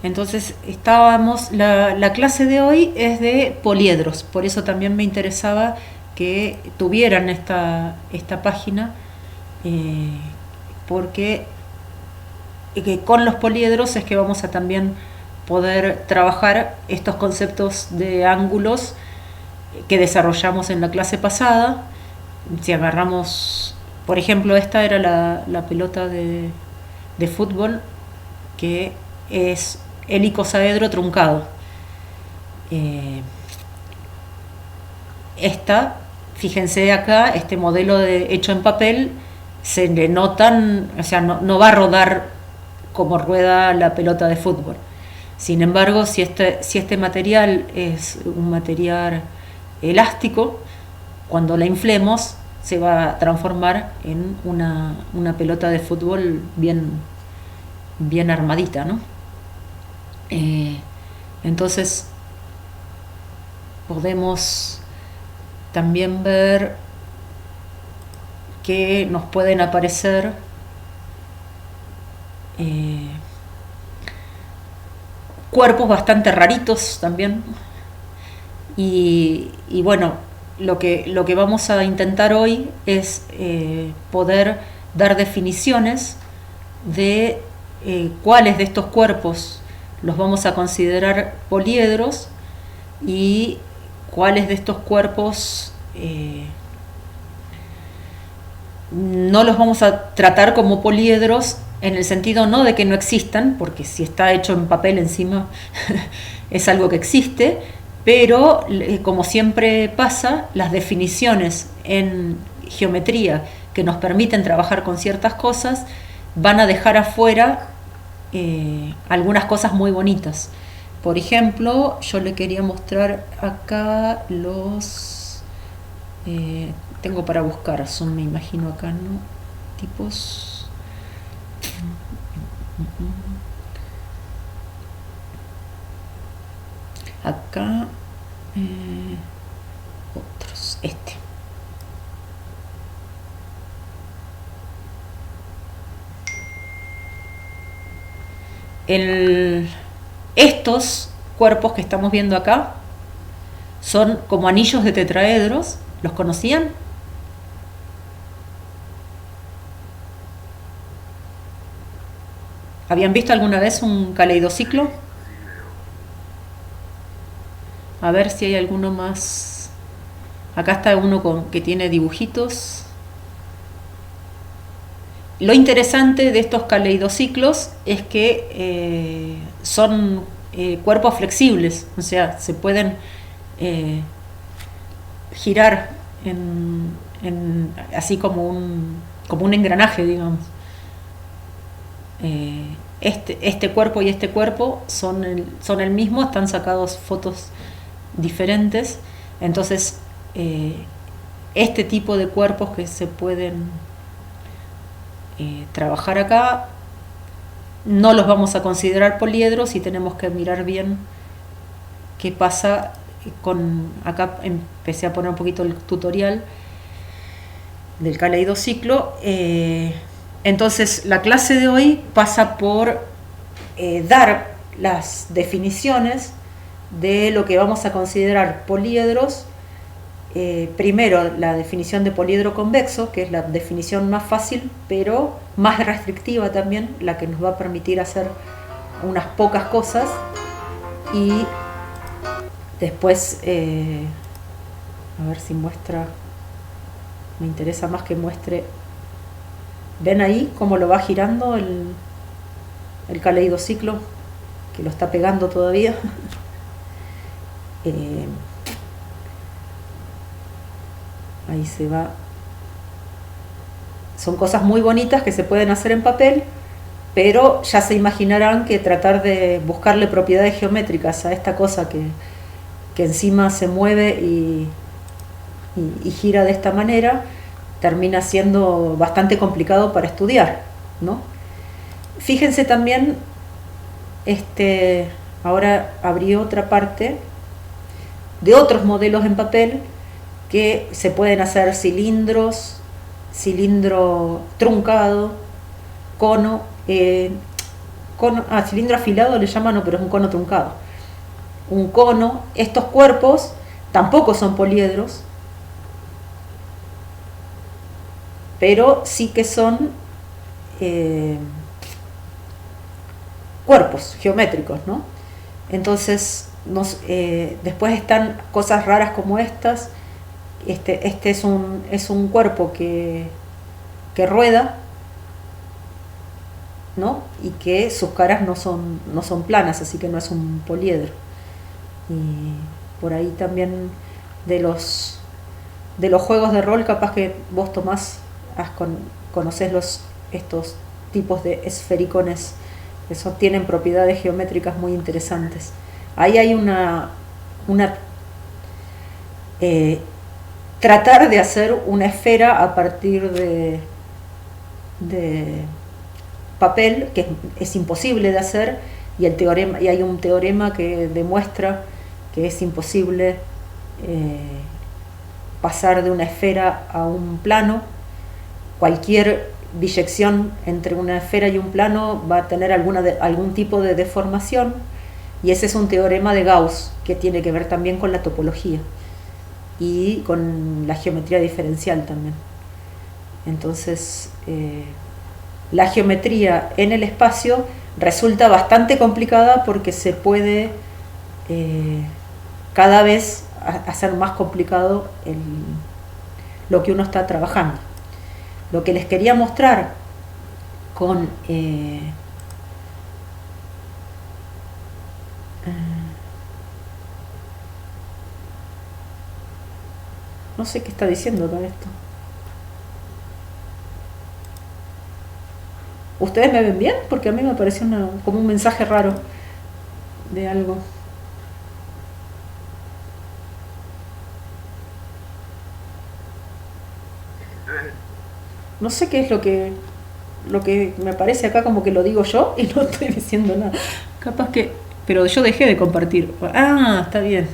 Entonces la clase de hoy es de poliedros, por eso también me interesaba que tuvieran esta página, eh, porque que con los poliedros es que vamos a también poder trabajar estos conceptos de ángulos que desarrollamos en la clase pasada. Si agarramos, por ejemplo, esta era la pelota de fútbol, que es el icosaedro truncado. Eh, esta, fíjense acá, este modelo hecho en papel, se le notan, o sea, no va a rodar como rueda la pelota de fútbol. Sin embargo, si este material es un material elástico, cuando la inflemos se va a transformar en una pelota de fútbol bien armadita, ¿no? Eh, entonces podemos también ver que nos pueden aparecer cuerpos bastante raritos también. Y bueno, lo que vamos a intentar hoy es poder dar definiciones de cuáles de estos cuerpos los vamos a considerar poliedros y cuáles de estos cuerpos no los vamos a tratar como poliedros, en el sentido no de que no existan, porque si está hecho en papel encima es algo que existe, pero como siempre pasa, las definiciones en geometría que nos permiten trabajar con ciertas cosas van a dejar afuera algunas cosas muy bonitas. Por ejemplo, yo le quería mostrar acá tengo para buscar, son, me imagino acá, ¿no? Tipos. Acá. Otros. Estos cuerpos que estamos viendo acá son como anillos de tetraedros. ¿Los conocían? ¿Habían visto alguna vez un caleidociclo? A ver si hay alguno más. Acá está uno que tiene dibujitos. Lo interesante de estos caleidociclos es que son cuerpos flexibles, o sea, se pueden girar así como un engranaje, digamos. Este cuerpo y este cuerpo son el mismo, están sacados fotos diferentes, entonces este tipo de cuerpos que se pueden trabajar acá no los vamos a considerar poliedros y tenemos que mirar bien qué pasa con. Acá empecé a poner un poquito el tutorial del caleidociclo. Entonces la clase de hoy pasa por dar las definiciones de lo que vamos a considerar poliedros. Primero la definición de poliedro convexo, que es la definición más fácil pero más restrictiva también, la que nos va a permitir hacer unas pocas cosas, y después a ver si muestra, me interesa más que muestre. ¿Ven ahí cómo lo va girando el caleidociclo? Que lo está pegando todavía. Ahí se va. Son cosas muy bonitas que se pueden hacer en papel, pero ya se imaginarán que tratar de buscarle propiedades geométricas a esta cosa que encima se mueve y gira de esta manera, termina siendo bastante complicado para estudiar, ¿no? Fíjense también, ahora abrí otra parte de otros modelos en papel que se pueden hacer cilindros, cilindro truncado, cono cono, cilindro afilado le llaman, no, pero es un cono truncado. Un cono, estos cuerpos tampoco son poliedros, pero sí que son cuerpos geométricos, ¿no? Entonces, después están cosas raras como estas. Este es un cuerpo que rueda, ¿no? Y que sus caras no son planas, así que no es un poliedro. Y por ahí también de los juegos de rol, capaz que vos Tomás conocés estos tipos de esfericones que tienen propiedades geométricas muy interesantes. Ahí hay una tratar de hacer una esfera a partir de papel, que es imposible de hacer, y hay un teorema que demuestra que es imposible pasar de una esfera a un plano. Cualquier biyección entre una esfera y un plano va a tener algún tipo de deformación, y ese es un teorema de Gauss que tiene que ver también con la topología y con la geometría diferencial también. Entonces, la geometría en el espacio resulta bastante complicada porque se puede cada vez hacer más complicado lo que uno está trabajando. Lo que les quería mostrar con no sé qué está diciendo con esto. ¿Ustedes me ven bien? Porque a mí me pareció como un mensaje raro de algo. No sé qué es lo que me parece acá, como que lo digo yo y no estoy diciendo nada. Capaz que... Pero yo dejé de compartir. Ah, está bien.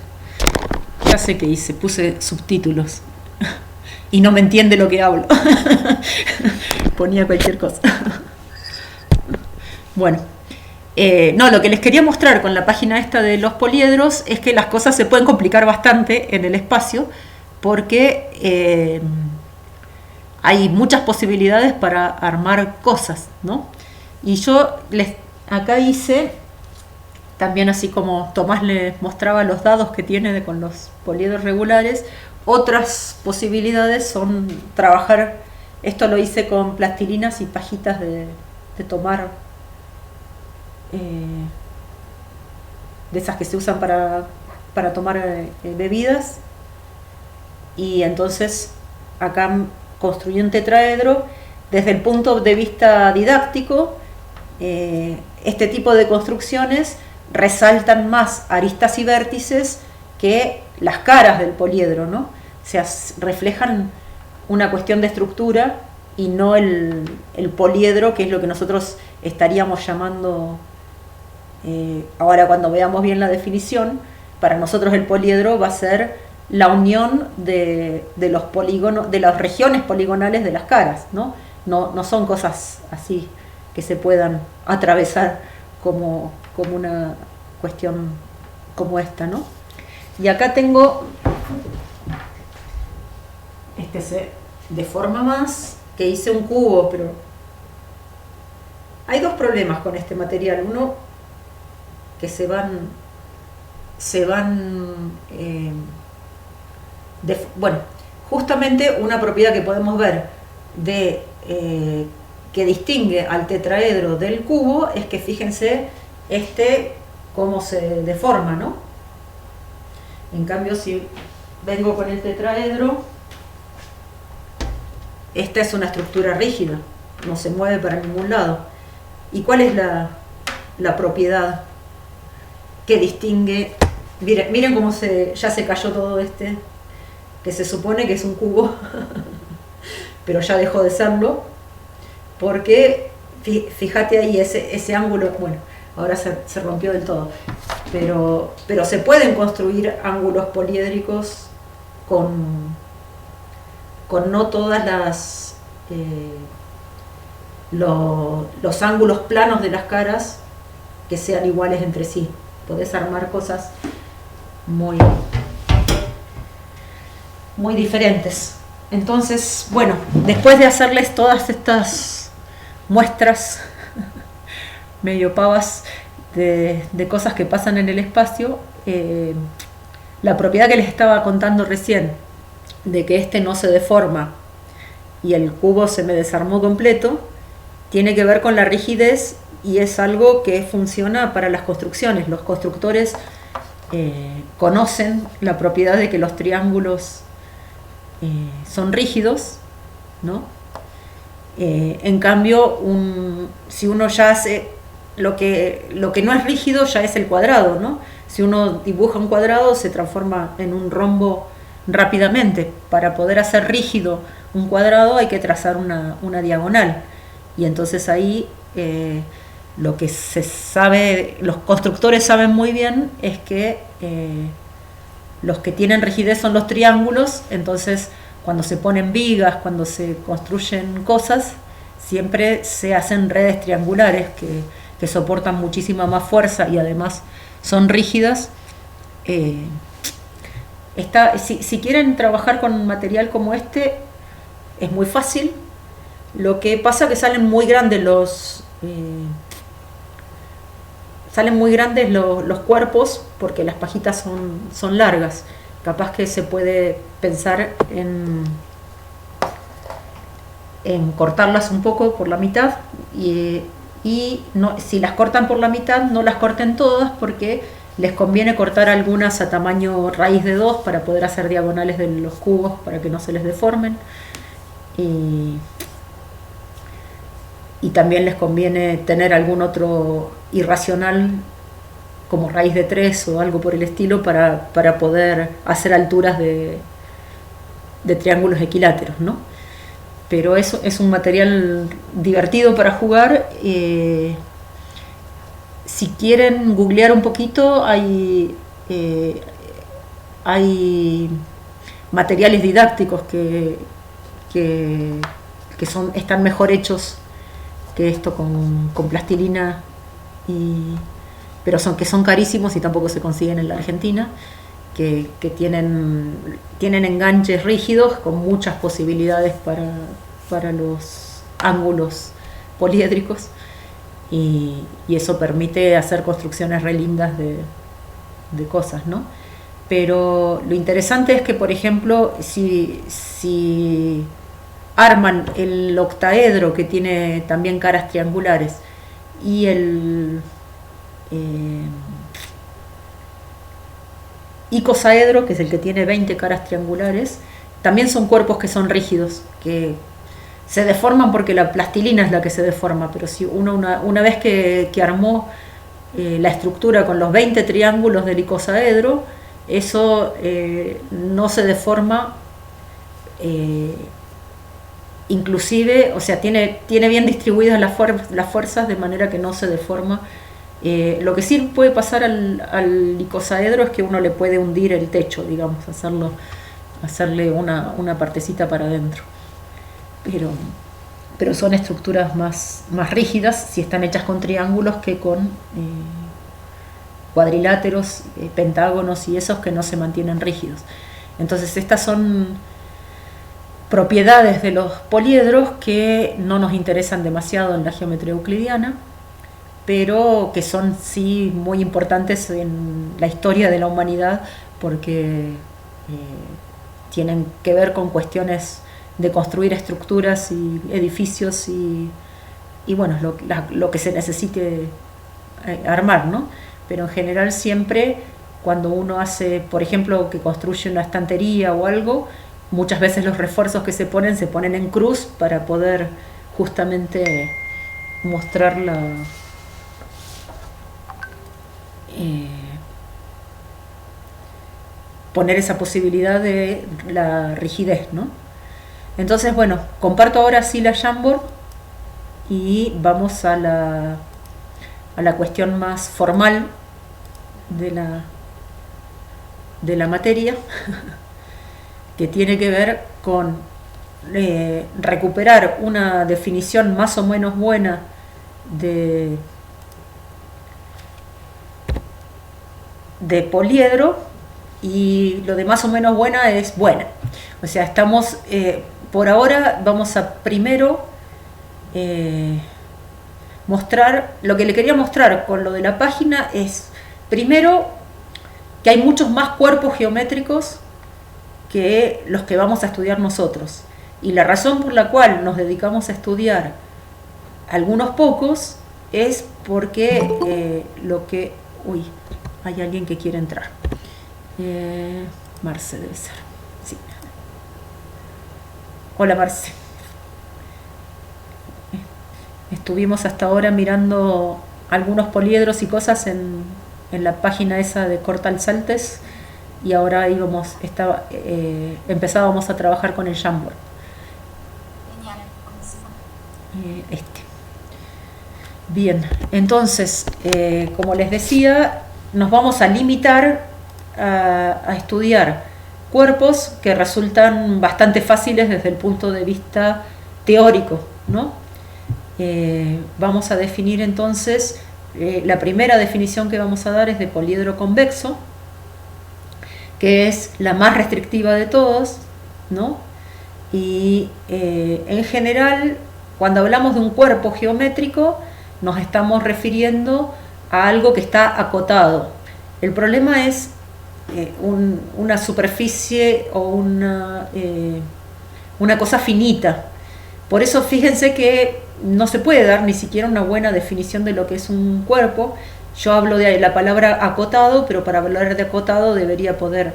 Ya sé qué hice, puse subtítulos. Y no me entiende lo que hablo. Ponía cualquier cosa. Bueno. No, lo que les quería mostrar con la página esta de los poliedros es que las cosas se pueden complicar bastante en el espacio porque hay muchas posibilidades para armar cosas, ¿no? Y yo acá hice, también así como Tomás les mostraba los dados que tiene con los poliedros regulares, otras posibilidades son trabajar, esto lo hice con plastilinas y pajitas de tomar, de esas que se usan para tomar bebidas, y entonces acá construí un tetraedro. Desde el punto de vista didáctico, este tipo de construcciones resaltan más aristas y vértices que las caras del poliedro, ¿no? O sea, reflejan una cuestión de estructura y no el poliedro, que es lo que nosotros estaríamos llamando, ahora cuando veamos bien la definición, para nosotros el poliedro va a ser la unión de los polígonos, de las regiones poligonales de las caras, ¿no? No son cosas así que se puedan atravesar como una cuestión como esta, ¿no? Y acá tengo, se deforma más, que hice un cubo, pero hay dos problemas con este material. Uno, que se van bueno, justamente una propiedad que podemos ver que distingue al tetraedro del cubo es que, fíjense, cómo se deforma, ¿no? En cambio, si vengo con el tetraedro, esta es una estructura rígida, no se mueve para ningún lado. ¿Y cuál es la propiedad que distingue? Miren cómo ya se cayó todo que se supone que es un cubo, pero ya dejó de serlo, porque fíjate ahí ese ángulo, bueno, ahora se rompió del todo, pero se pueden construir ángulos poliédricos con no todas los ángulos planos de las caras que sean iguales entre sí. Podés armar cosas muy, muy diferentes. Entonces, bueno, después de hacerles todas estas muestras medio pavas de cosas que pasan en el espacio, la propiedad que les estaba contando recién, de que este no se deforma y el cubo se me desarmó completo, tiene que ver con la rigidez, y es algo que funciona para las construcciones. Los constructores conocen la propiedad de que los triángulos son rígidos, ¿no? En cambio, si uno ya hace lo que no es rígido, ya es el cuadrado, ¿no? Si uno dibuja un cuadrado, se transforma en un rombo rápidamente. Para poder hacer rígido un cuadrado hay que trazar una diagonal, y entonces ahí lo que se sabe, los constructores saben muy bien, es que los que tienen rigidez son los triángulos. Entonces, cuando se ponen vigas, cuando se construyen cosas, siempre se hacen redes triangulares que soportan muchísima más fuerza y además son rígidas. Si quieren trabajar con un material como este, es muy fácil. Lo que pasa es que salen muy grandes los cuerpos, porque las pajitas son largas. Capaz que se puede pensar en cortarlas un poco por la mitad, y no, si las cortan por la mitad, no las corten todas, porque les conviene cortar algunas a tamaño raíz de 2 para poder hacer diagonales de los cubos, para que no se les deformen. Y también les conviene tener algún otro irracional como raíz de 3 o algo por el estilo, para poder hacer alturas de triángulos equiláteros, ¿no? Pero eso es un material divertido para jugar. Si quieren googlear un poquito, hay materiales didácticos que están mejor hechos que esto con plastilina, pero que son carísimos y tampoco se consiguen en la Argentina, que tienen enganches rígidos con muchas posibilidades para los ángulos poliédricos, y eso permite hacer construcciones re lindas de cosas, ¿no? Pero lo interesante es que, por ejemplo, si arman el octaedro, que tiene también caras triangulares, y el icosaedro, que es el que tiene 20 caras triangulares, también son cuerpos que son rígidos, que se deforman porque la plastilina es la que se deforma. Pero si uno una vez que armó la estructura con los 20 triángulos del icosaedro, eso no se deforma, inclusive, o sea, tiene bien distribuidas las fuerzas, de manera que no se deforma. Lo que sí puede pasar al icosaedro es que uno le puede hundir el techo, digamos, hacerle una partecita para adentro. Pero son estructuras más rígidas si están hechas con triángulos que con cuadriláteros, pentágonos y esos, que no se mantienen rígidos. Entonces, estas son propiedades de los poliedros que no nos interesan demasiado en la geometría euclidiana, pero que son sí muy importantes en la historia de la humanidad, porque tienen que ver con cuestiones de construir estructuras y edificios y bueno, lo que se necesite armar, ¿no? Pero en general, siempre cuando uno hace, por ejemplo, que construye una estantería o algo, muchas veces los refuerzos que se ponen en cruz, para poder justamente mostrar poner esa posibilidad de la rigidez, ¿no? Entonces, bueno, comparto ahora sí la Jamboard, y vamos a la cuestión más formal de la materia, que tiene que ver con recuperar una definición más o menos buena de poliedro y lo de más o menos buena es buena. O sea, estamos, por ahora vamos a primero mostrar, lo que le quería mostrar con lo de la página es, primero, que hay muchos más cuerpos geométricos que los que vamos a estudiar nosotros. Y la razón por la cual nos dedicamos a estudiar algunos pocos es porque lo que... Uy, hay alguien que quiere entrar. Marce debe ser. Sí. Hola, Marce. Estuvimos hasta ahora mirando algunos poliedros y cosas en la página esa de Cortal Saltes y ahora empezábamos a trabajar con el Jamboard. Bien, entonces, como les decía, nos vamos a limitar a estudiar cuerpos que resultan bastante fáciles desde el punto de vista teórico, ¿no? Vamos a definir entonces, la primera definición que vamos a dar es de poliedro convexo, que es la más restrictiva de todos, ¿no? Y en general, cuando hablamos de un cuerpo geométrico, nos estamos refiriendo a algo que está acotado. El problema es una superficie o una cosa finita. Por eso fíjense que no se puede dar ni siquiera una buena definición de lo que es un cuerpo. Yo hablo de la palabra acotado, pero para hablar de acotado debería poder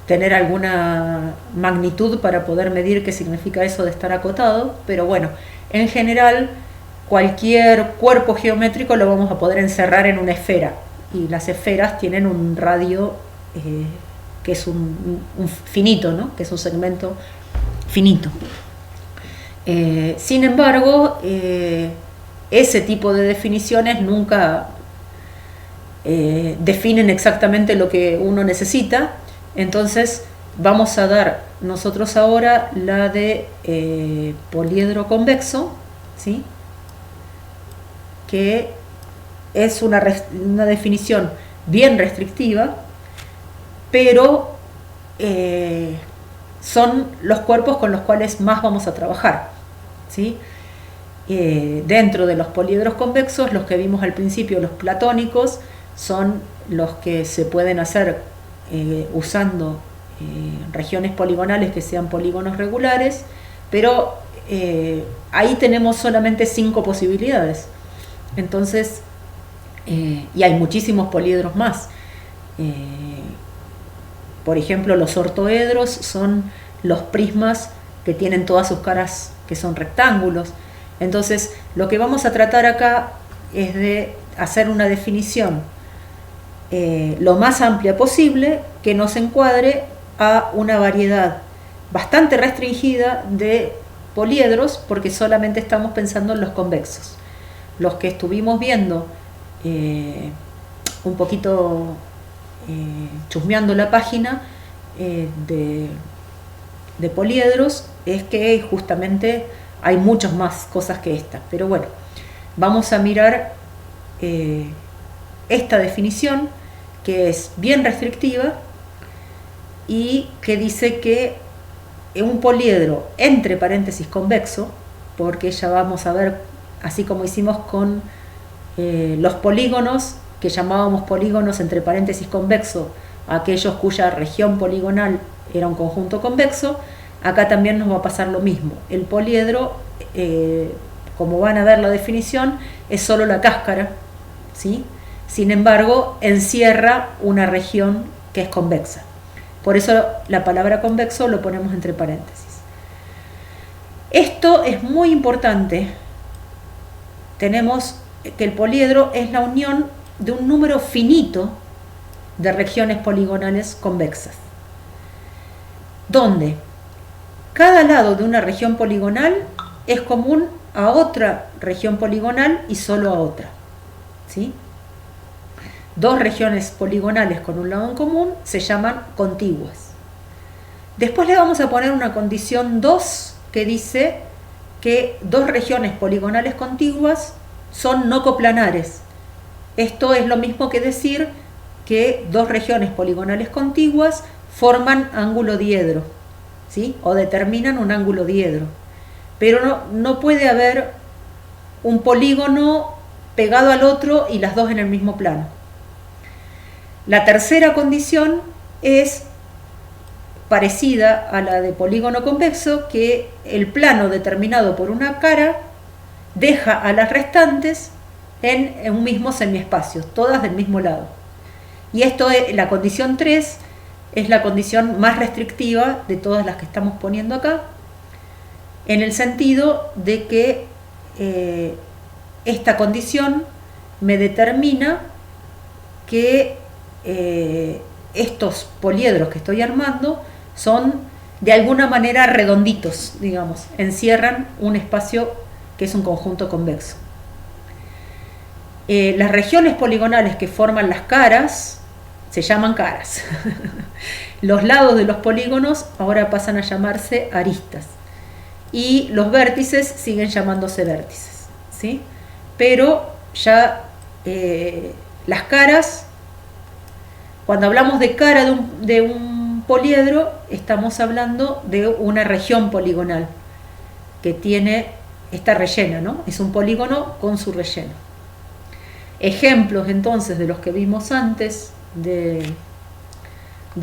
tener alguna magnitud para poder medir qué significa eso de estar acotado. Pero bueno, en general, cualquier cuerpo geométrico lo vamos a poder encerrar en una esfera. Y las esferas tienen un radio que es un finito, ¿no? Que es un segmento finito. Sin embargo, ese tipo de definiciones nunca definen exactamente lo que uno necesita. Entonces vamos a dar nosotros ahora la de poliedro convexo, ¿sí? Que es una definición bien restrictiva, pero son los cuerpos con los cuales más vamos a trabajar, ¿sí? Dentro de los poliedros convexos, los que vimos al principio, los platónicos, son los que se pueden hacer usando regiones poligonales que sean polígonos regulares, pero ahí tenemos solamente 5 posibilidades. Entonces, y hay muchísimos poliedros más. Por ejemplo, los ortoedros son los prismas que tienen todas sus caras que son rectángulos. Entonces, lo que vamos a tratar acá es de hacer una definición lo más amplia posible que nos encuadre a una variedad bastante restringida de poliedros, porque solamente estamos pensando en los convexos. Los que estuvimos viendo un poquito chusmeando la página de poliedros, es que justamente hay muchas más cosas que esta. Pero bueno, vamos a mirar esta definición, que es bien restrictiva y que dice que un poliedro entre paréntesis convexo, porque ya vamos a ver, así como hicimos con los polígonos, que llamábamos polígonos entre paréntesis convexo aquellos cuya región poligonal era un conjunto convexo, acá también nos va a pasar lo mismo. El poliedro, como van a ver la definición, es solo la cáscara, ¿sí? Sin embargo, encierra una región que es convexa. Por eso la palabra convexo lo ponemos entre paréntesis. Esto es muy importante. Tenemos que el poliedro es la unión de un número finito de regiones poligonales convexas, donde cada lado de una región poligonal es común a otra región poligonal y solo a otra, ¿sí? Dos regiones poligonales con un lado en común se llaman contiguas. Después le vamos a poner una condición 2 que dice que dos regiones poligonales contiguas son no coplanares, Esto es lo mismo que decir que dos regiones poligonales contiguas forman ángulo diedro, ¿sí? O determinan un ángulo diedro. Pero no puede haber un polígono pegado al otro y las dos en el mismo plano. La tercera condición es parecida a la de polígono convexo, que el plano determinado por una cara deja a las restantes en un mismo semiespacio, todas del mismo lado. Y esto es la condición 3, es la condición más restrictiva de todas las que estamos poniendo acá, en el sentido de que esta condición me determina que estos poliedros que estoy armando son de alguna manera redonditos, digamos, encierran un espacio que es un conjunto convexo. Las regiones poligonales que forman las caras se llaman caras. Los lados de los polígonos ahora pasan a llamarse aristas y los vértices siguen llamándose vértices, ¿sí? Pero ya las caras, cuando hablamos de cara de un poliedro, estamos hablando de una región poligonal que está rellena, ¿no? Es un polígono con su relleno. Ejemplos entonces de los que vimos antes de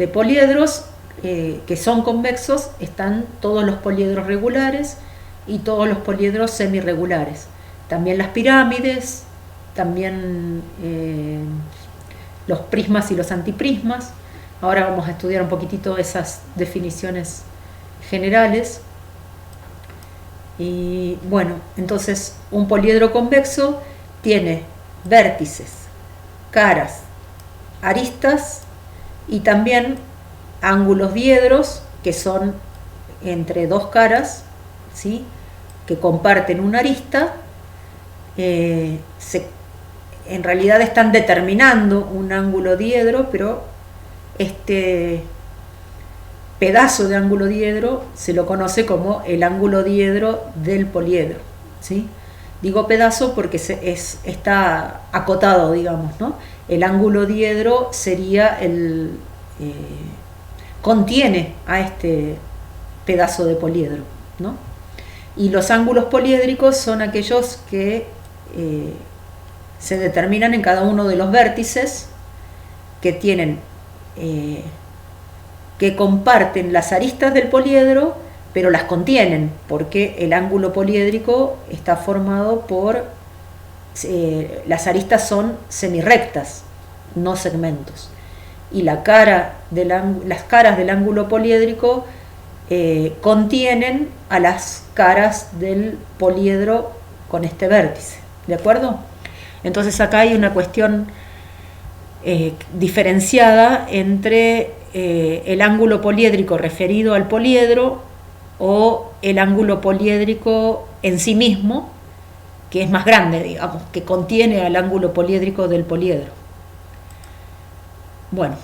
poliedros que son convexos, están todos los poliedros regulares y todos los poliedros semirregulares. También las pirámides, también los prismas y los antiprismas. Ahora vamos a estudiar un poquitito esas definiciones generales. Y bueno, entonces un poliedro convexo tiene vértices, caras, aristas y también ángulos diedros, que son entre dos caras, ¿sí?, que comparten una arista. En realidad están determinando un ángulo diedro, pero este pedazo de ángulo diedro se lo conoce como el ángulo diedro del poliedro, ¿sí? Digo pedazo porque está acotado, digamos, ¿no? El ángulo diedro sería contiene a este pedazo de poliedro, ¿no? Y los ángulos poliédricos son aquellos que se determinan en cada uno de los vértices, que tienen que comparten las aristas del poliedro, pero las contienen, porque el ángulo poliédrico está formado por las aristas son semirrectas, no segmentos, y las caras del ángulo poliédrico contienen a las caras del poliedro con este vértice, ¿de acuerdo? Entonces acá hay una cuestión diferenciada entre el ángulo poliédrico referido al poliedro o el ángulo poliédrico en sí mismo, que es más grande, digamos, que contiene al ángulo poliédrico del poliedro. Bueno,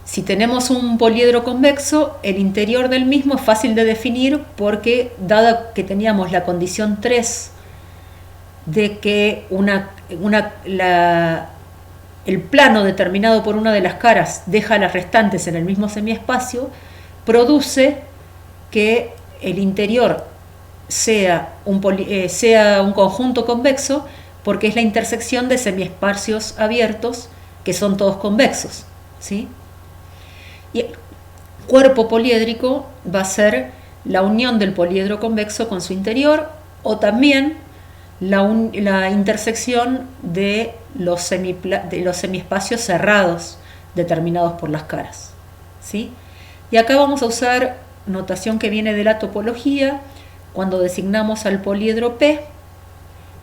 si tenemos un poliedro convexo, el interior del mismo es fácil de definir porque, dado que teníamos la condición 3 de que el plano determinado por una de las caras deja a las restantes en el mismo semiespacio, produce que el interior sea un conjunto convexo, porque es la intersección de semiespacios abiertos que son todos convexos, ¿sí? Y el cuerpo poliédrico va a ser la unión del poliedro convexo con su interior, o también la intersección de los semiespacios cerrados determinados por las caras, ¿sí? Y acá vamos a usar notación que viene de la topología. Cuando designamos al poliedro P,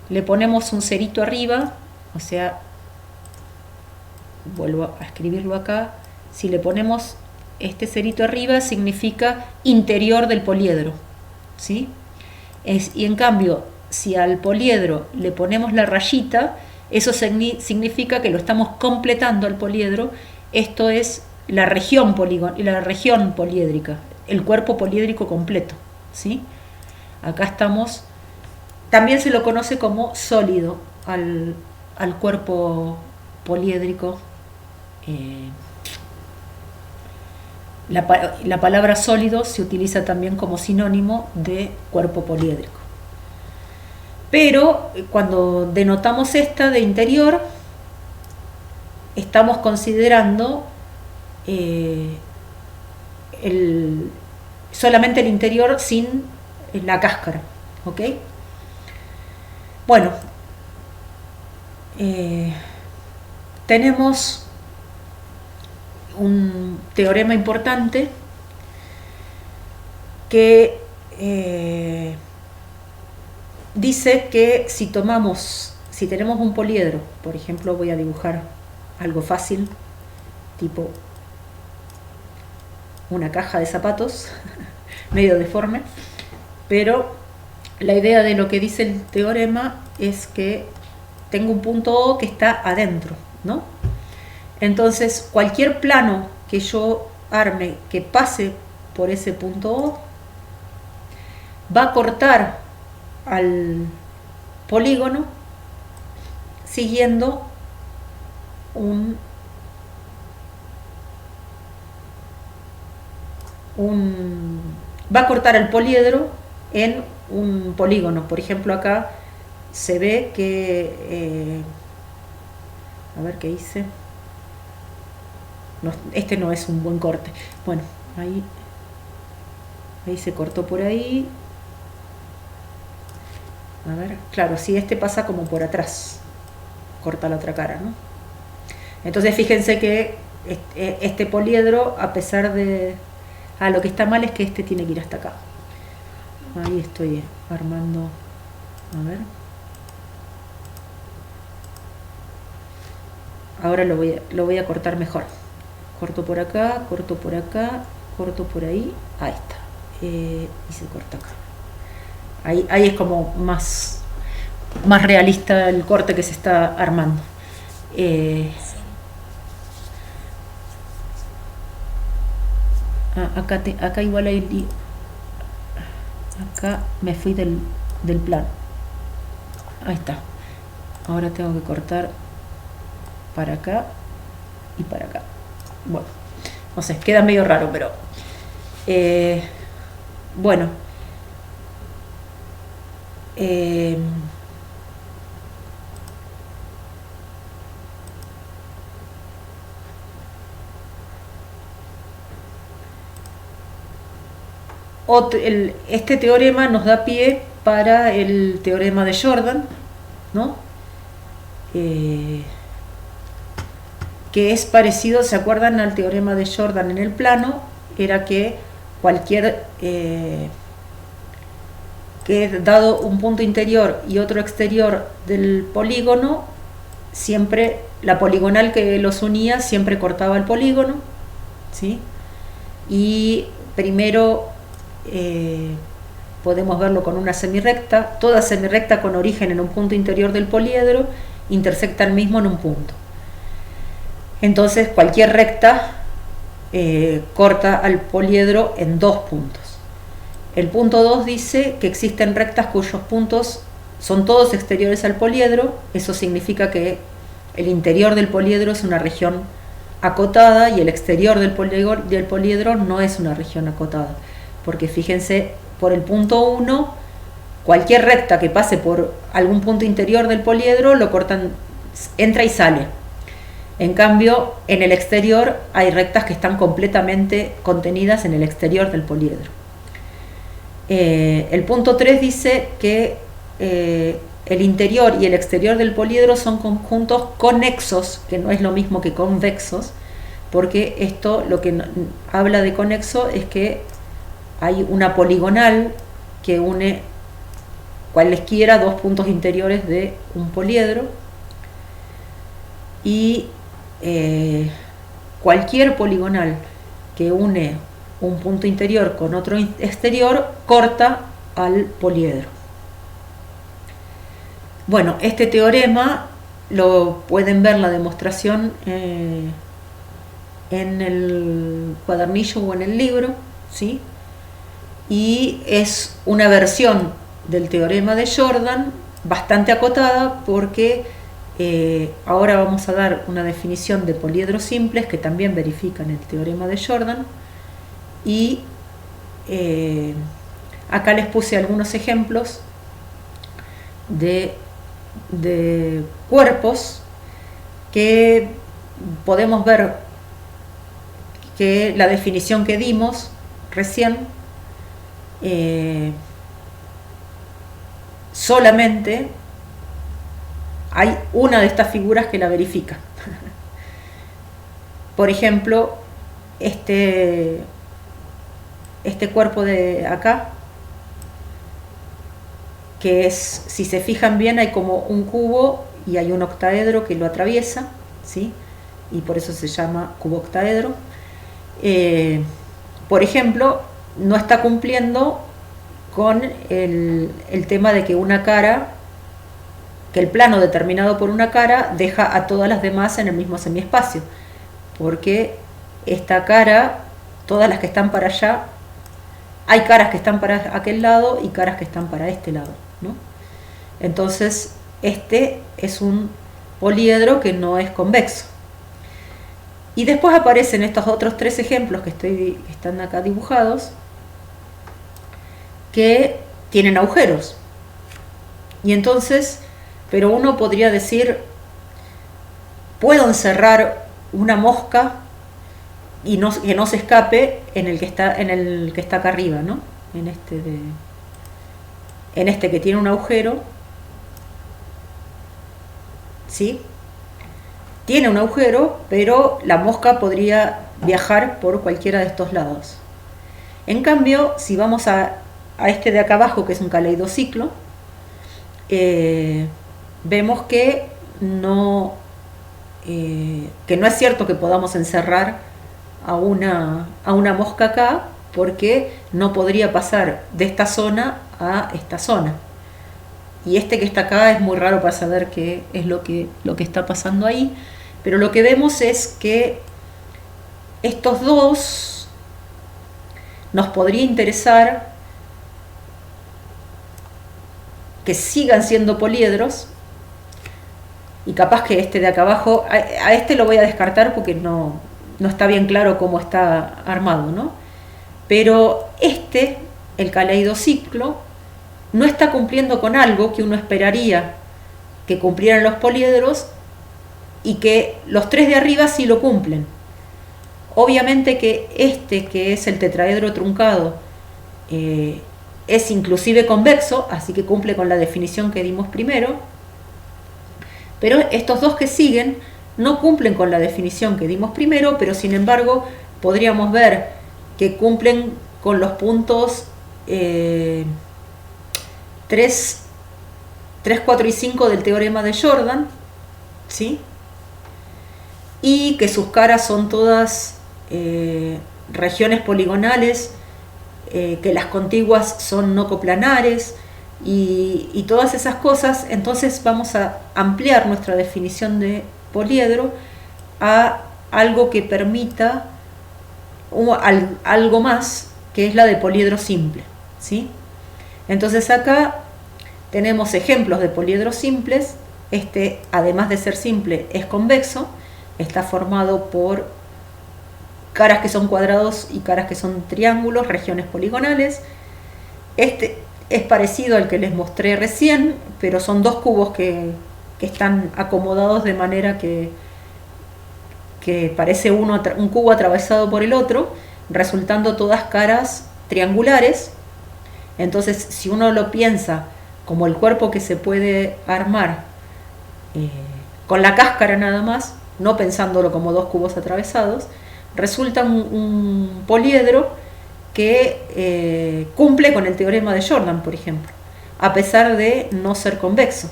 le ponemos un cerito arriba, o sea, vuelvo a escribirlo acá, si le ponemos este cerito arriba significa interior del poliedro, ¿sí? Y en cambio, si al poliedro le ponemos la rayita, eso significa que lo estamos completando al poliedro. Esto es la región poliédrica, el cuerpo poliédrico completo, ¿sí? Acá estamos, también se lo conoce como sólido al al cuerpo poliédrico. La palabra sólido se utiliza también como sinónimo de cuerpo poliédrico. Pero cuando denotamos esta de interior, estamos considerando solamente el interior sin la cáscara, ¿ok? Bueno, tenemos un teorema importante que dice que si tenemos un poliedro, por ejemplo, voy a dibujar algo fácil, tipo una caja de zapatos, medio deforme, pero la idea de lo que dice el teorema es que tengo un punto O que está adentro, ¿no? Entonces, cualquier plano que yo arme que pase por ese punto O va a cortar al polígono siguiendo va a cortar el poliedro en un polígono. Por ejemplo, acá se ve que a ver qué hice. No, este no es un buen corte. Bueno, ahí se cortó por ahí. A ver, claro, si este pasa como por atrás, corta la otra cara, ¿no? Entonces fíjense que este poliedro, a pesar de... lo que está mal es que este tiene que ir hasta acá. Ahí estoy armando. A ver. Ahora lo voy a cortar mejor. Corto por acá, corto por acá, corto por ahí. Ahí está. Y se corta acá. Ahí es como más realista el corte que se está armando. Acá igual hay... Acá me fui del plano. Ahí está. Ahora tengo que cortar para acá y para acá. Bueno, no sé, queda medio raro, pero... bueno. Este teorema nos da pie para el teorema de Jordan, ¿no? Que es parecido, ¿se acuerdan al teorema de Jordan en el plano? Era que cualquier... que dado un punto interior y otro exterior del polígono, siempre la poligonal que los unía siempre cortaba el polígono, ¿sí? Y primero podemos verlo con una semirrecta. Toda semirrecta con origen en un punto interior del poliedro intersecta el mismo en un punto. Entonces cualquier recta corta al poliedro en dos puntos. El punto 2 dice que existen rectas cuyos puntos son todos exteriores al poliedro. Eso significa que el interior del poliedro es una región acotada y el exterior del poliedro no es una región acotada. Porque fíjense, por el punto 1, cualquier recta que pase por algún punto interior del poliedro lo cortan, entra y sale. En cambio, en el exterior hay rectas que están completamente contenidas en el exterior del poliedro. El punto 3 dice que el interior y el exterior del poliedro son conjuntos conexos, que no es lo mismo que convexos, porque esto lo que habla de conexo es que hay una poligonal que une cualesquiera dos puntos interiores de un poliedro, y cualquier poligonal que une un punto interior con otro exterior corta al poliedro. Bueno, este teorema lo pueden ver la demostración en el cuadernillo o en el libro, ¿sí? Y es una versión del teorema de Jordan bastante acotada, porque Ahora vamos a dar una definición de poliedros simples que también verifican el teorema de Jordan. Y acá les puse algunos ejemplos de cuerpos que podemos ver que la definición que dimos recién solamente hay una de estas figuras que la verifica. Por ejemplo, este cuerpo de acá, que es, si se fijan bien, hay como un cubo y hay un octaedro que lo atraviesa, ¿sí? Y por eso se llama cubo octaedro. Por ejemplo, no está cumpliendo con el tema de que una cara, que el plano determinado por una cara deja a todas las demás en el mismo semiespacio, porque esta cara, todas las que están para allá, hay caras que están para aquel lado y caras que están para este lado, ¿no? Entonces, este es un poliedro que no es convexo. Y después aparecen estos otros tres ejemplos que están acá dibujados, que tienen agujeros. Y entonces, pero uno podría decir, puedo encerrar una mosca y que no se escape en el que está acá arriba, ¿no? En este que tiene un agujero, ¿sí? Tiene un agujero, pero la mosca podría viajar por cualquiera de estos lados. En cambio, si vamos a este de acá abajo, que es un caleidociclo, vemos que no es cierto que podamos encerrar a una mosca acá, porque no podría pasar de esta zona a esta zona. Y este que está acá es muy raro para saber qué es lo que está pasando ahí, pero lo que vemos es que estos dos nos podría interesar que sigan siendo poliedros, y capaz que este de acá abajo, a este lo voy a descartar porque no está bien claro cómo está armado, ¿no? Pero el caleidociclo, no está cumpliendo con algo que uno esperaría que cumplieran los poliedros, y que los tres de arriba sí lo cumplen. Obviamente que que es el tetraedro truncado, es inclusive convexo, así que cumple con la definición que dimos primero, pero estos dos que siguen no cumplen con la definición que dimos primero, pero sin embargo podríamos ver que cumplen con los puntos 3, 4 y 5 del teorema de Jordan, ¿sí? Y que sus caras son todas regiones poligonales, que las contiguas son no coplanares, y todas esas cosas. Entonces vamos a ampliar nuestra definición de poliedro a algo que permita algo más, que es la de poliedro simple, ¿sí? Entonces acá tenemos ejemplos de poliedros simples. Además de ser simple, es convexo, está formado por caras que son cuadrados y caras que son triángulos, regiones poligonales. Es parecido al que les mostré recién, pero son dos cubos que están acomodados de manera que parece un cubo atravesado por el otro, resultando todas caras triangulares. Entonces, si uno lo piensa como el cuerpo que se puede armar con la cáscara nada más, no pensándolo como dos cubos atravesados, resulta un poliedro que cumple con el teorema de Jordan, por ejemplo, a pesar de no ser convexo.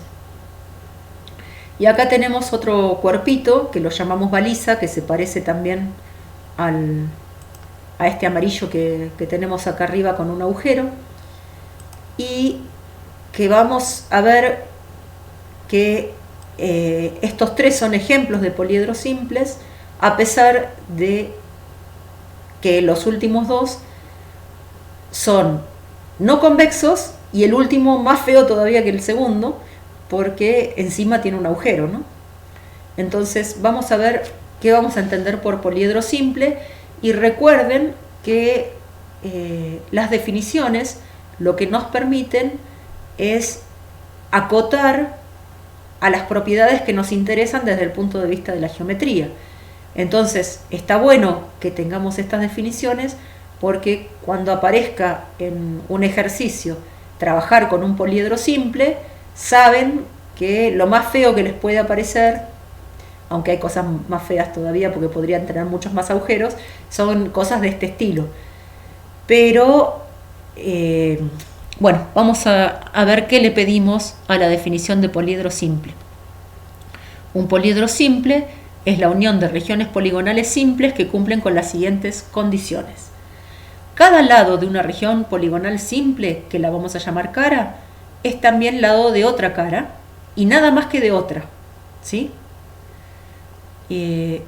Y acá tenemos otro cuerpito que lo llamamos baliza, que se parece también a este amarillo que tenemos acá arriba con un agujero, y que vamos a ver que estos tres son ejemplos de poliedros simples, a pesar de que los últimos dos son no convexos, y el último más feo todavía que el segundo, porque encima tiene un agujero, ¿no? Entonces vamos a ver qué vamos a entender por poliedro simple, y recuerden que las definiciones lo que nos permiten es acotar a las propiedades que nos interesan desde el punto de vista de la geometría. Entonces está bueno que tengamos estas definiciones, porque cuando aparezca en un ejercicio trabajar con un poliedro simple, saben que lo más feo que les puede aparecer, aunque hay cosas más feas todavía porque podrían tener muchos más agujeros, son cosas de este estilo. Pero bueno, vamos a ver qué le pedimos a la definición de poliedro simple. Un poliedro simple es la unión de regiones poligonales simples que cumplen con las siguientes condiciones. Cada lado de una región poligonal simple, que la vamos a llamar cara, es también lado de otra cara, y nada más que de otra, ¿sí?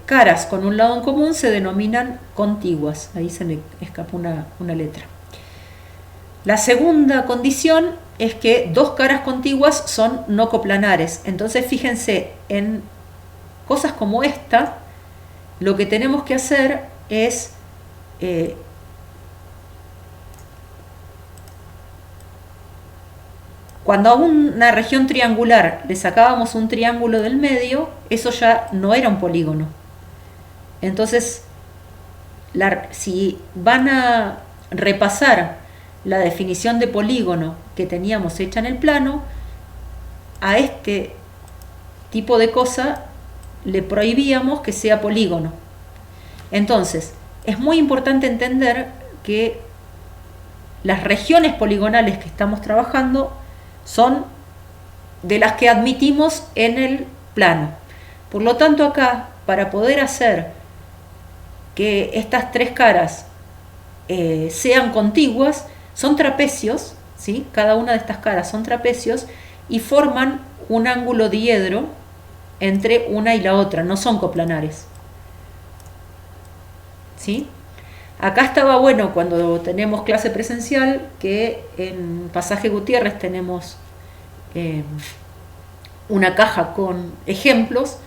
Caras con un lado en común se denominan contiguas. Ahí se me escapó una letra. La segunda condición es que dos caras contiguas son no coplanares. Entonces fíjense, en cosas como esta, lo que tenemos que hacer es cuando a una región triangular le sacábamos un triángulo del medio, eso ya no era un polígono. Entonces, si van a repasar la definición de polígono que teníamos hecha en el plano, a este tipo de cosa le prohibíamos que sea polígono. Entonces, es muy importante entender que las regiones poligonales que estamos trabajando son de las que admitimos en el plano. Por lo tanto, acá, para poder hacer que estas tres caras sean contiguas, son trapecios, ¿sí? Cada una de estas caras son trapecios y forman un ángulo diedro entre una y la otra, no son coplanares, ¿sí? Acá estaba bueno cuando tenemos clase presencial, que en Pasaje Gutiérrez tenemos una caja con ejemplos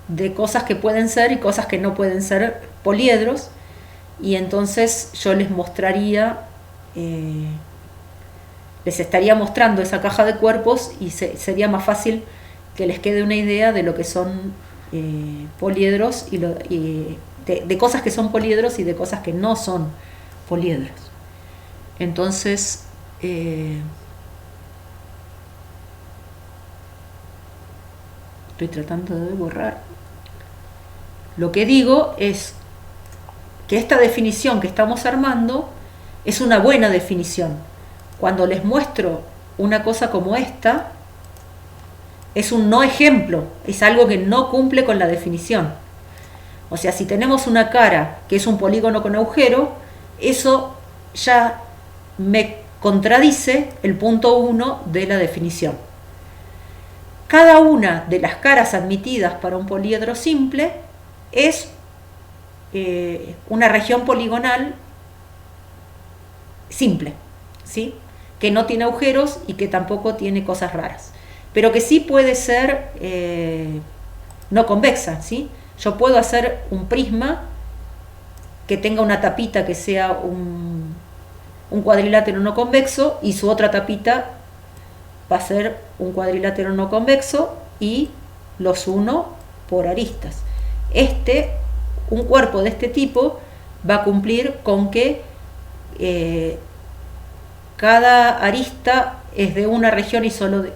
de cosas que pueden ser y cosas que no pueden ser poliedros, y entonces yo les mostraría, les estaría mostrando esa caja de cuerpos, y sería más fácil que les quede una idea de lo que son poliedros y de cosas que son poliedros y de cosas que no son poliedros. Entonces, estoy tratando de borrar. Lo que digo es que esta definición que estamos armando es una buena definición. Cuando les muestro una cosa como esta, es un no ejemplo, es algo que no cumple con la definición. O sea, si tenemos una cara que es un polígono con agujero, eso ya me contradice el punto 1 de la definición. Cada una de las caras admitidas para un poliedro simple es una región poligonal simple, ¿sí? Que no tiene agujeros y que tampoco tiene cosas raras, pero que sí puede ser no convexa, ¿sí? Yo puedo hacer un prisma que tenga una tapita que sea un cuadrilátero no convexo, y su otra tapita va a ser un cuadrilátero no convexo, y los uno por aristas. Un cuerpo de este tipo va a cumplir con que cada arista es de una región y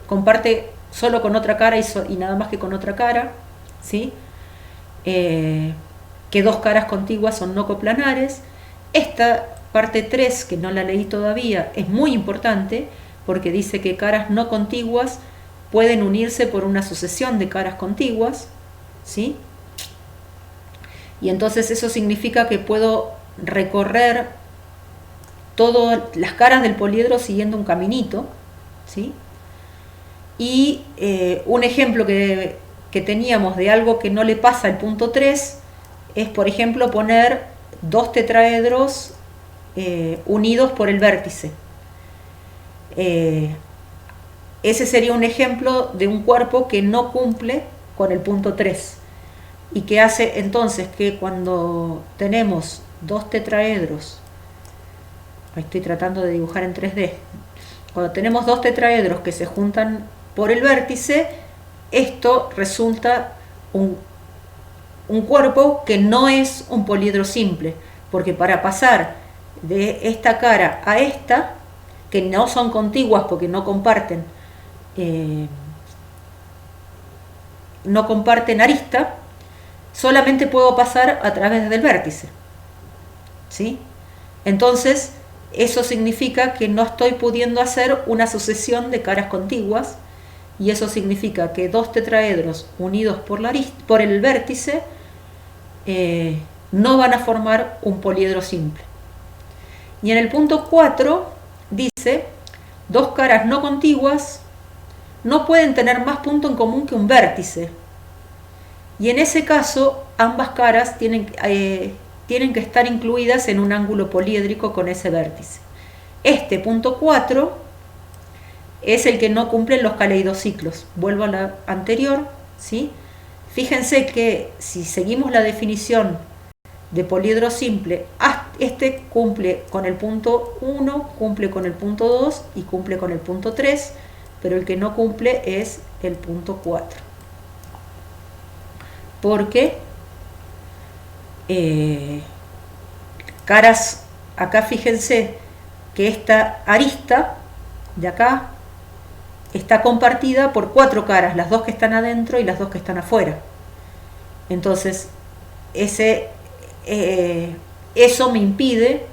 comparte solo con otra cara y nada más que con otra cara, ¿sí? Que dos caras contiguas son no coplanares. Esta parte 3, que no la leí todavía, es muy importante porque dice que caras no contiguas pueden unirse por una sucesión de caras contiguas, ¿sí? Y entonces eso significa que puedo recorrer todas las caras del poliedro siguiendo un caminito, ¿sí? Y un ejemplo que teníamos de algo que no le pasa al punto 3 es, por ejemplo, poner dos tetraedros unidos por el vértice. Ese sería un ejemplo de un cuerpo que no cumple con el punto 3. y que hace entonces que cuando tenemos dos tetraedros, estoy tratando de dibujar en 3D, cuando tenemos dos tetraedros que se juntan por el vértice, esto resulta un cuerpo que no es un poliedro simple, porque para pasar de esta cara a esta, que no son contiguas porque no comparten arista, solamente puedo pasar a través del vértice, ¿sí? Entonces, eso significa que no estoy pudiendo hacer una sucesión de caras contiguas, y eso significa que dos tetraedros unidos por el vértice no van a formar un poliedro simple. Y en el punto 4 dice, dos caras no contiguas no pueden tener más punto en común que un vértice. Y en ese caso, ambas caras tienen que estar incluidas en un ángulo poliédrico con ese vértice. Este punto 4 es el que no cumple los caleidociclos. Vuelvo a la anterior, ¿sí? Fíjense que si seguimos la definición de poliedro simple, este cumple con el punto 1, cumple con el punto 2 y cumple con el punto 3, pero el que no cumple es el punto 4. Porque caras, acá fíjense que esta arista de acá está compartida por 4 caras, las dos que están adentro y las dos que están afuera. Entonces, eso me impide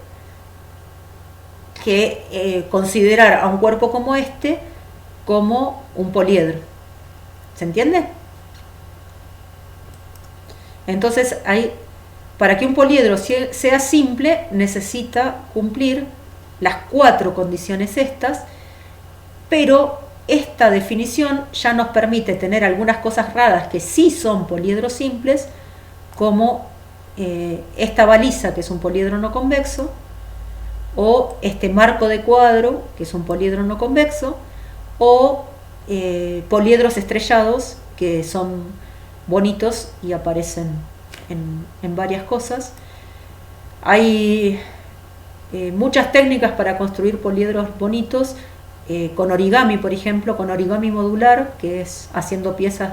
considerar a un cuerpo como este como un poliedro. ¿Se entiende? Entonces, para que un poliedro sea simple, necesita cumplir las 4 condiciones estas, pero esta definición ya nos permite tener algunas cosas raras que sí son poliedros simples, como esta baliza, que es un poliedro no convexo, o este marco de cuadro, que es un poliedro no convexo, o poliedros estrellados, que son bonitos y aparecen en varias cosas. Hay muchas técnicas para construir poliedros bonitos, con origami, por ejemplo, con origami modular, que es haciendo piezas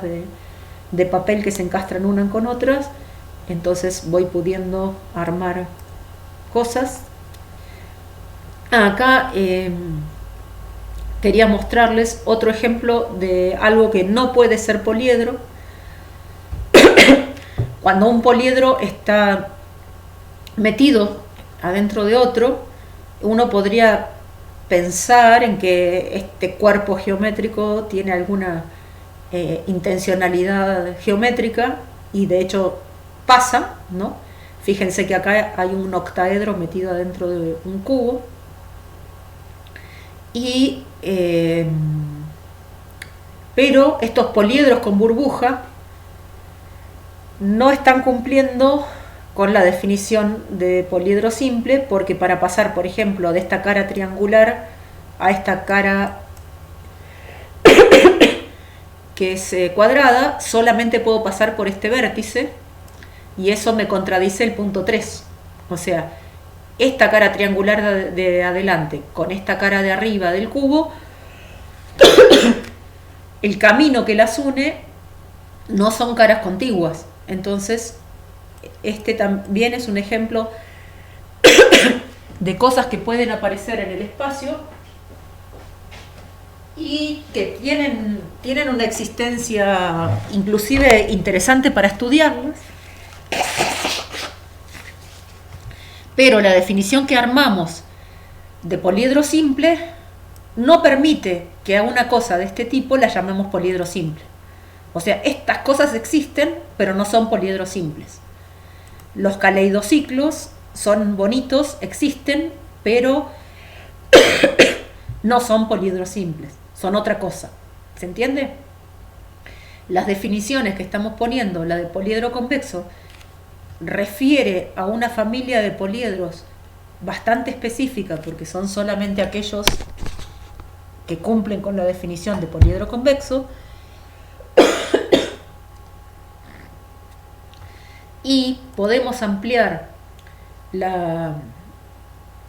de papel que se encastran unas con otras. Entonces voy pudiendo armar cosas. Acá quería mostrarles otro ejemplo de algo que no puede ser poliedro. Cuando un poliedro está metido adentro de otro, uno podría pensar en que este cuerpo geométrico tiene alguna intencionalidad geométrica, y de hecho pasa, ¿no? Fíjense que acá hay un octaedro metido adentro de un cubo, pero estos poliedros con burbuja no están cumpliendo con la definición de poliedro simple, porque para pasar, por ejemplo, de esta cara triangular a esta cara que es cuadrada, solamente puedo pasar por este vértice, y eso me contradice el punto 3. O sea, esta cara triangular de adelante con esta cara de arriba del cubo, el camino que las une no son caras contiguas. Entonces, este también es un ejemplo de cosas que pueden aparecer en el espacio y que tienen una existencia inclusive interesante para estudiarlas, pero la definición que armamos de poliedro simple no permite que a una cosa de este tipo la llamemos poliedro simple. O sea, estas cosas existen, pero no son poliedros simples. Los caleidociclos son bonitos, existen, pero no son poliedros simples, son otra cosa. ¿Se entiende? Las definiciones que estamos poniendo, la de poliedro convexo, refiere a una familia de poliedros bastante específica, porque son solamente aquellos que cumplen con la definición de poliedro convexo. y podemos ampliar la,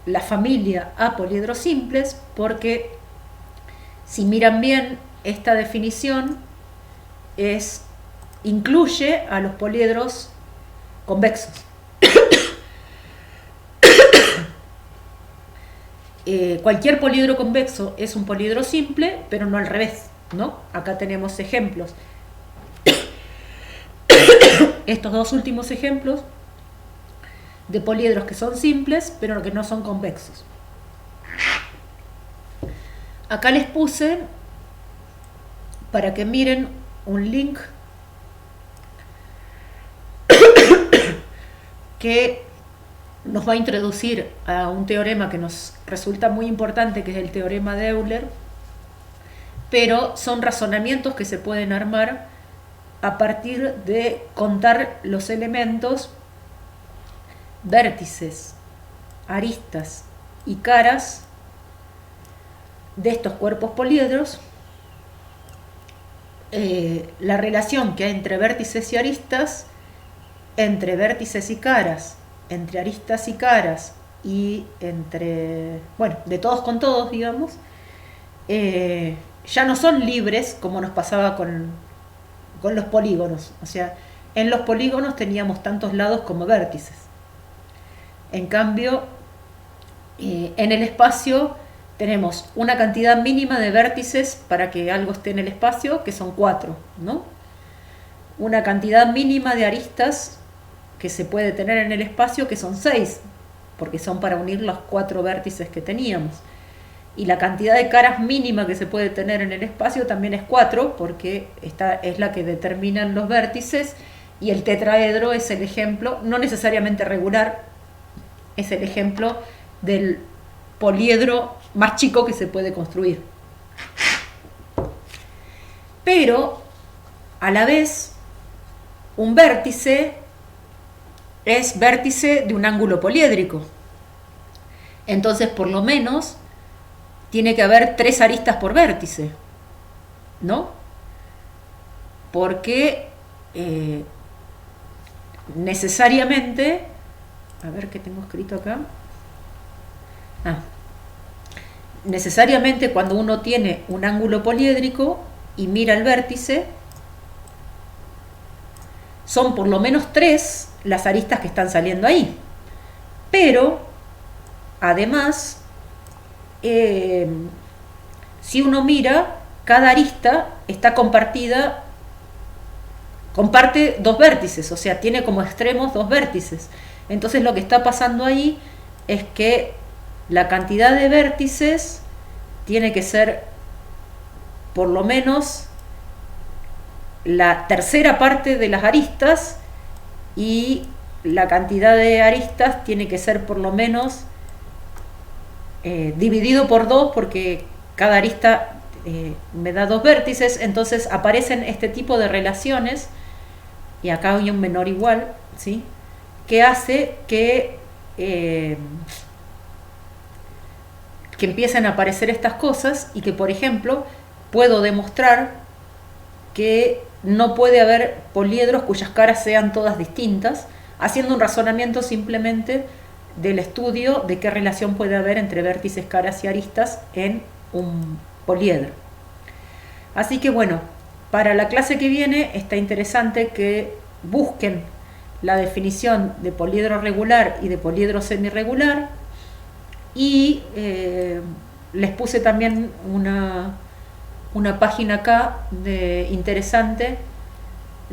la familia a poliedros simples porque si miran bien esta definición incluye a los poliedros convexos. Cualquier poliedro convexo es un poliedro simple, pero no al revés, ¿no? Acá tenemos ejemplos. Estos dos últimos ejemplos de poliedros que son simples, pero que no son convexos. Acá les puse para que miren un link que nos va a introducir a un teorema que nos resulta muy importante, que es el teorema de Euler, pero son razonamientos que se pueden armar a partir de contar los elementos, vértices, aristas y caras de estos cuerpos poliedros, la relación que hay entre vértices y aristas, entre vértices y caras, entre aristas y caras y entre, bueno, de todos con todos, digamos, ya no son libres como nos pasaba con los polígonos. O sea, en los polígonos teníamos tantos lados como vértices. En cambio, en el espacio tenemos una cantidad mínima de vértices para que algo esté en el espacio, que son 4, ¿no? Una cantidad mínima de aristas que se puede tener en el espacio, que son 6, porque son para unir los 4 vértices que teníamos. Y la cantidad de caras mínima que se puede tener en el espacio también es 4, porque esta es la que determinan los vértices, y el tetraedro es el ejemplo, no necesariamente regular, es el ejemplo del poliedro más chico que se puede construir. Pero, a la vez, un vértice es vértice de un ángulo poliédrico. Entonces, por lo menos, tiene que haber 3 aristas por vértice, ¿no? Porque necesariamente, a ver qué tengo escrito acá. Necesariamente cuando uno tiene un ángulo poliédrico y mira el vértice, son por lo menos 3 las aristas que están saliendo ahí. Pero, además, si uno mira, cada arista está comparte 2 vértices, o sea, tiene como extremos 2 vértices. Entonces lo que está pasando ahí es que la cantidad de vértices tiene que ser por lo menos la tercera parte de las aristas, y la cantidad de aristas tiene que ser por lo menos dividido por 2, porque cada arista me da 2 vértices. Entonces aparecen este tipo de relaciones, y acá hay un menor igual, ¿sí?, que hace que empiecen a aparecer estas cosas, y que, por ejemplo, puedo demostrar que no puede haber poliedros cuyas caras sean todas distintas, haciendo un razonamiento simplemente del estudio de qué relación puede haber entre vértices, caras y aristas en un poliedro. Así que bueno, para la clase que viene está interesante que busquen la definición de poliedro regular y de poliedro semirregular, y les puse también una página acá interesante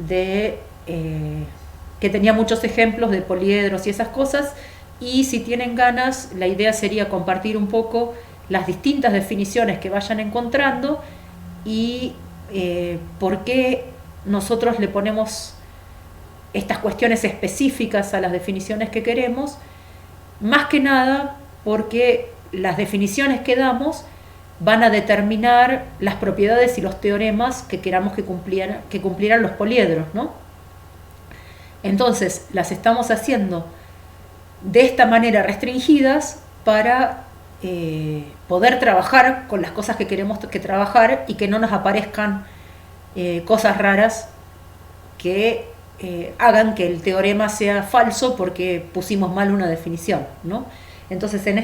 que tenía muchos ejemplos de poliedros y esas cosas, y si tienen ganas, la idea sería compartir un poco las distintas definiciones que vayan encontrando y por qué nosotros le ponemos estas cuestiones específicas a las definiciones que queremos, más que nada porque las definiciones que damos van a determinar las propiedades y los teoremas que queramos que cumplieran los poliedros, ¿no? Entonces, las estamos haciendo de esta manera restringidas para poder trabajar con las cosas que queremos que trabajar, y que no nos aparezcan cosas raras que hagan que el teorema sea falso porque pusimos mal una definición, ¿no? Entonces, en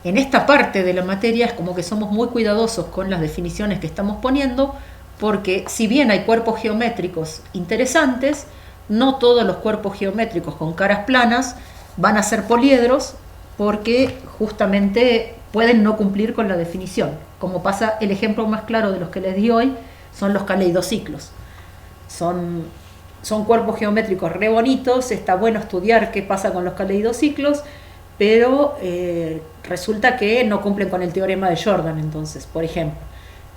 esta parte de la materia es como que somos muy cuidadosos con las definiciones que estamos poniendo, porque si bien hay cuerpos geométricos interesantes, no todos los cuerpos geométricos con caras planas van a ser poliedros, porque justamente pueden no cumplir con la definición. Como pasa, el ejemplo más claro de los que les di hoy son los caleidociclos. Son cuerpos geométricos re bonitos, está bueno estudiar qué pasa con los caleidociclos, pero resulta que no cumplen con el teorema de Jordan, entonces, por ejemplo.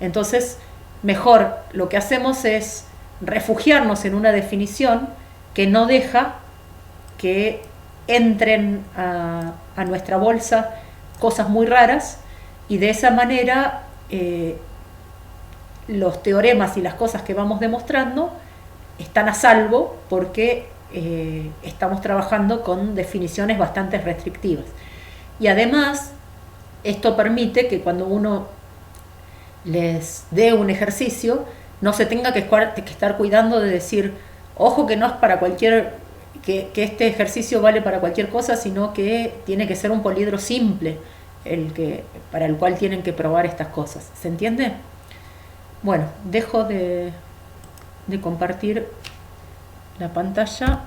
Entonces, mejor lo que hacemos es refugiarnos en una definición que no deja que entren a nuestra bolsa cosas muy raras, y de esa manera los teoremas y las cosas que vamos demostrando están a salvo, porque estamos trabajando con definiciones bastante restrictivas. Y además, esto permite que cuando uno les dé un ejercicio, no se tenga que estar cuidando de decir, ojo que no es para cualquier, que este ejercicio vale para cualquier cosa, sino que tiene que ser un poliedro simple para el cual tienen que probar estas cosas. ¿Se entiende? Bueno, dejo de compartir la pantalla.